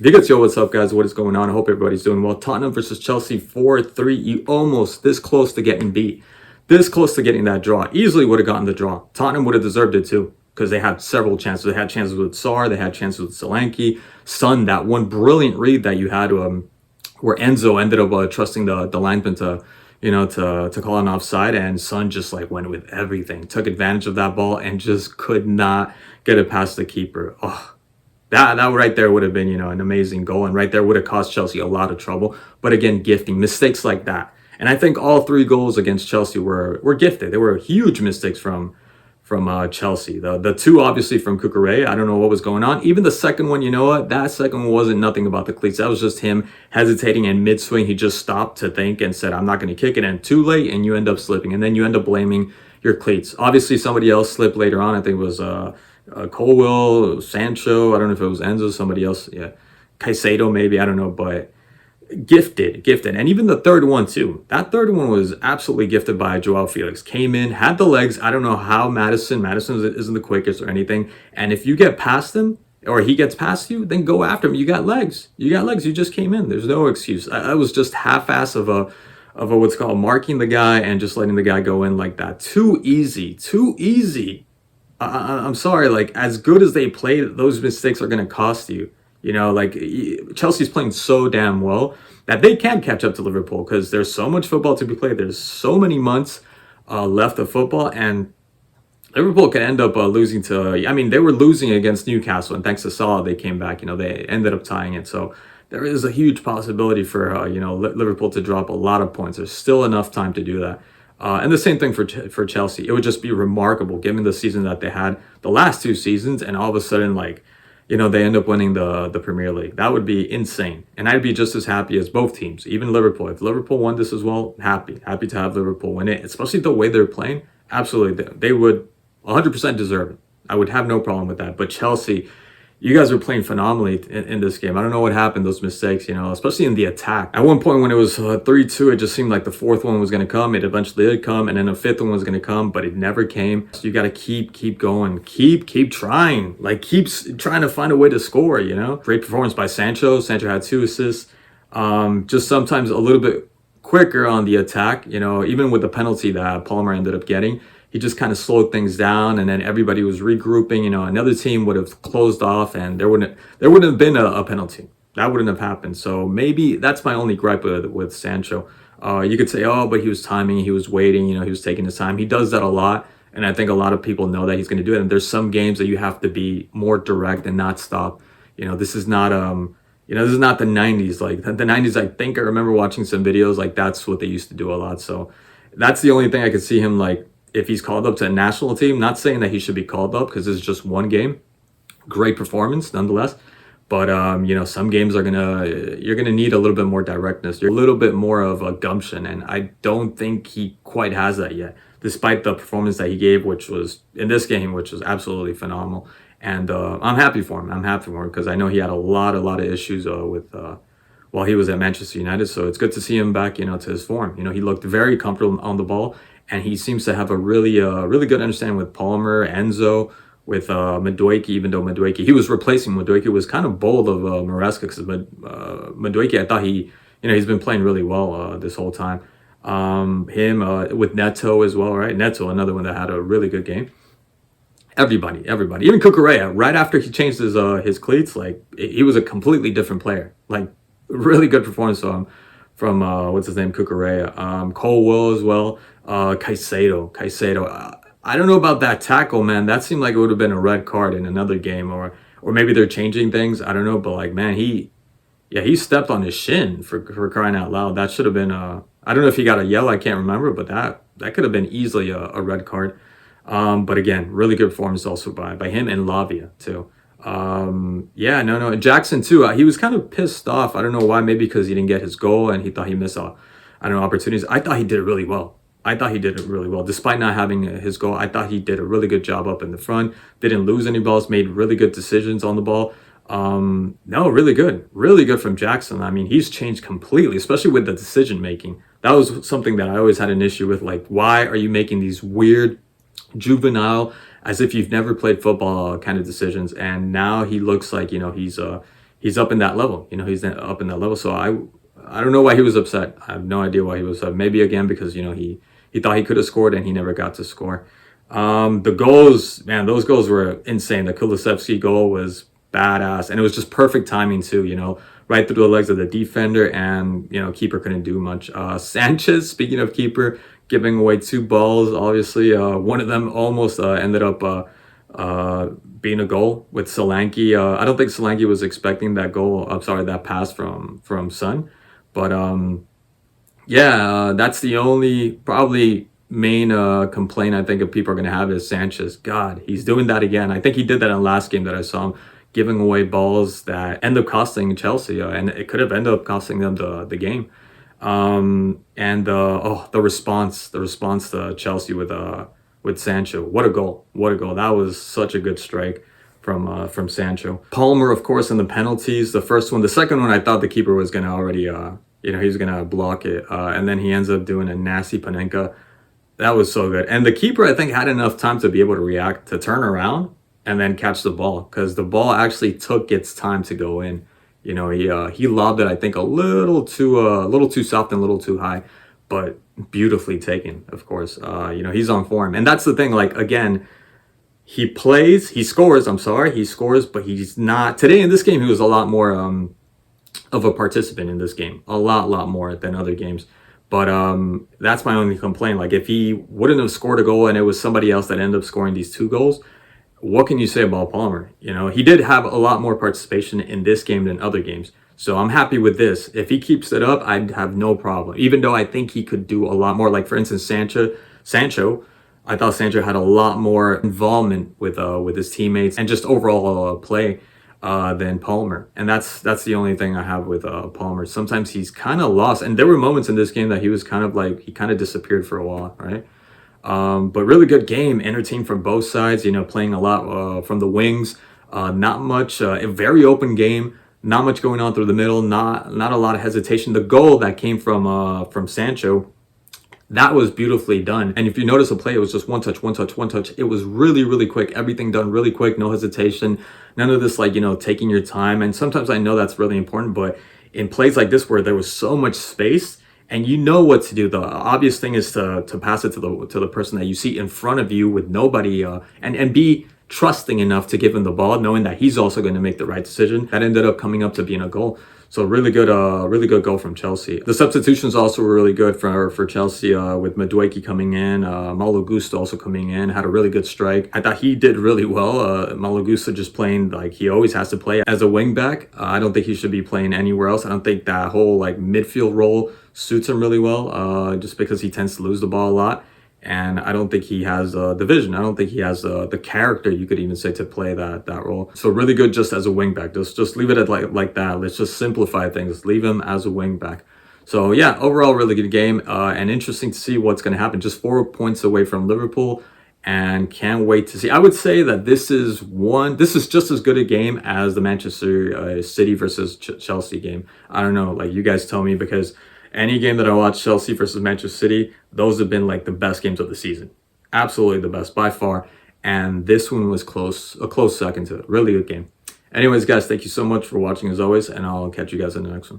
Gigas, yo, what's up, guys? What is going on? I hope everybody's doing well. Tottenham versus Chelsea 4-3. You almost this close to getting beat. This close to getting that draw. Easily would have gotten the draw. Tottenham would have deserved it too because they had several chances. They had chances with Sarr. They had chances with Solanke. Son, that one brilliant read that you had where Enzo ended up trusting the lineman to, to call an offside, and Son just like went with everything, took advantage of that ball, and just could not get it past the keeper. Oh, that right there would have been, an amazing goal, and right there would have cost Chelsea a lot of trouble. But again, gifting mistakes like that, and I think all three goals against Chelsea were gifted. They were huge mistakes from Chelsea. The two obviously from Cucurella. I don't know what was going on. Even the second one, you know what? That second one wasn't nothing about the cleats. That was just him hesitating in mid swing. He just stopped to think and said, "I'm not going to kick it," and too late, and you end up slipping, and then you end up blaming your cleats. Obviously, somebody else slipped later on. I think it was Colwell, Sancho. I don't know if it was Enzo, somebody else. Yeah, Caicedo maybe. I don't know, but gifted, and even the third one too. That third one was absolutely gifted by Joao Felix. Came in, had the legs. I don't know how Madison isn't the quickest or anything. And if you get past him or he gets past you, then go after him. You got legs. You got legs. You just came in. There's no excuse. I was just half-ass of a what's called marking the guy and just letting the guy go in like that. Too easy. Too easy. I'm sorry, like as good as they played, those mistakes are going to cost you. Like Chelsea's playing so damn well that they can catch up to Liverpool because there's so much football to be played. There's so many months left of football, and Liverpool could end up losing to. I mean, they were losing against Newcastle, and thanks to Salah, they came back. They ended up tying it. So there is a huge possibility for Liverpool to drop a lot of points. There's still enough time to do that. And the same thing for Chelsea. It would just be remarkable given the season that they had the last two seasons, and all of a sudden, like, they end up winning the Premier League. That would be insane. And I'd be just as happy as both teams, even Liverpool. If Liverpool won this as well, happy to have Liverpool win it, especially the way they're playing. Absolutely. They would 100% deserve it. I would have no problem with that. But Chelsea, you guys were playing phenomenally in this game. I don't know what happened, those mistakes, especially in the attack. At one point when it was 3-2, it just seemed like the fourth one was going to come. It eventually did come, and then a fifth one was going to come, but it never came. So you got to keep going. Keep trying. Like, keep trying to find a way to score, Great performance by Sancho. Sancho had 2 assists. Just sometimes a little bit quicker on the attack, even with the penalty that Palmer ended up getting. He just kind of slowed things down, and then everybody was regrouping. Another team would have closed off, and there wouldn't have been a penalty. That wouldn't have happened. So maybe that's my only gripe with Sancho. You could say, oh, but he was timing, he was waiting, he was taking his time. He does that a lot, and I think a lot of people know that he's going to do it. And there's some games that you have to be more direct and not stop. This is not this is not the 90s. Like the 90s, I think I remember watching some videos like that's what they used to do a lot. So that's the only thing I could see him like. If he's called up to a national team, not saying that he should be called up because it's just one game. Great performance nonetheless. But, some games you're going to need a little bit more directness. You're a little bit more of a gumption. And I don't think he quite has that yet, despite the performance that he gave, which was in this game, which was absolutely phenomenal. And I'm happy for him. I'm happy for him because I know he had a lot of issues with while he was at Manchester United. So it's good to see him back, to his form. He looked very comfortable on the ball. And he seems to have a really good understanding with Palmer, Enzo, with Madueke, even though he was replacing Madueke, was kind of bold of Maresca because Madueke, I thought he's been playing really well this whole time. Him with Neto as well, right? Neto, another one that had a really good game. Everybody, even Cucurella, right after he changed his cleats, like he was a completely different player. Like really good performance from what's his name, Cucurella, Colwell as well. Caicedo. I don't know about that tackle, man. That seemed like it would have been a red card in another game, or maybe they're changing things. I don't know, but like, man, he stepped on his shin for crying out loud. That should have been I don't know if he got a yellow. I can't remember, but that could have been easily a red card. But again, really good performance also by him and Lavia too. No, Jackson too. He was kind of pissed off. I don't know why. Maybe because he didn't get his goal and he thought he missed opportunities. I thought he did it really well. Despite not having his goal. I thought he did a really good job up in the front. Didn't lose any balls. Made really good decisions on the ball. No, really good from Jackson. I mean, he's changed completely, especially with the decision making. That was something that I always had an issue with. Like, why are you making these weird, juvenile, as if you've never played football kind of decisions? And now he looks like he's he's up in that level. Up in that level. So I don't know why he was upset. I have no idea why he was upset. Maybe again because he thought he could have scored and he never got to score. The goals, man, those goals were insane. The Kulusevski goal was badass, and it was just perfect timing too. Right through the legs of the defender, and keeper couldn't do much. Sanchez, speaking of keeper, giving away two balls. Obviously, one of them almost ended up being a goal with Solanke. I don't think Solanke was expecting that goal. I'm sorry, that pass from Son, but yeah, that's the only probably main complaint I think of people are going to have is Sanchez. God, he's doing that again. I think he did that in the last game that I saw him giving away balls that end up costing Chelsea, and it could have ended up costing them the game. And the response to Chelsea with Sancho. What a goal! What a goal! That was such a good strike from Sancho. Palmer, of course, in the penalties. The first one, the second one, I thought the keeper was gonna already he was gonna block it, and then he ends up doing a nasty Panenka. That was so good. And the keeper, I think, had enough time to be able to react, to turn around and then catch the ball, because the ball actually took its time to go in. He lobbed it, I think, a little too soft and a little too high, but beautifully taken, of course. He's on form. And that's the thing, like, again, he scores, but he's not. Today in this game, he was a lot more of a participant in this game, a lot more than other games. But that's my only complaint. Like, if he wouldn't have scored a goal and it was somebody else that ended up scoring these two goals, what can you say about Palmer? He did have a lot more participation in this game than other games. So I'm happy with this. If he keeps it up, I'd have no problem. Even though I think he could do a lot more. Like, for instance, Sancho, I thought Sancho had a lot more involvement with his teammates and just overall play than Palmer. And that's the only thing I have with Palmer. Sometimes he's kind of lost. And there were moments in this game that he was kind of disappeared for a while, right? But really good game, entertained from both sides, playing a lot from the wings, not much, a very open game, not much going on through the middle, not a lot of hesitation. The goal that came from Sancho, that was beautifully done. And if you notice the play, it was just one touch, one touch, one touch. It was really, really quick. Everything done really quick, no hesitation, none of this taking your time. And sometimes I know that's really important, but in plays like this where there was so much space, and you know what to do. The obvious thing is to pass it to the person that you see in front of you with nobody, and be trusting enough to give him the ball, knowing that he's also going to make the right decision. That ended up coming up to being a goal. So really good goal from Chelsea. The substitutions also were really good for Chelsea, with Madueke coming in, Malo Gusto also coming in, had a really good strike. I thought he did really well. Malo Gusto just playing like he always has to play as a wing back. I don't think he should be playing anywhere else. I don't think that whole midfield role suits him really well, just because he tends to lose the ball a lot. And I don't think he has the vision. I don't think he has the character, you could even say, to play that role. So really good just as a wing back. Just leave it at like that. Let's just simplify things. Leave him as a wing back. So yeah, overall really good game, and interesting to see what's going to happen. Just 4 points away from Liverpool, and can't wait to see. I would say that this is just as good a game as the Manchester City versus Chelsea game. I don't know, like, you guys tell me, because any game that I watch, Chelsea versus Manchester City, those have been like the best games of the season. Absolutely the best by far. And this one was a close second to it. Really good game. Anyways, guys, thank you so much for watching as always, and I'll catch you guys in the next one.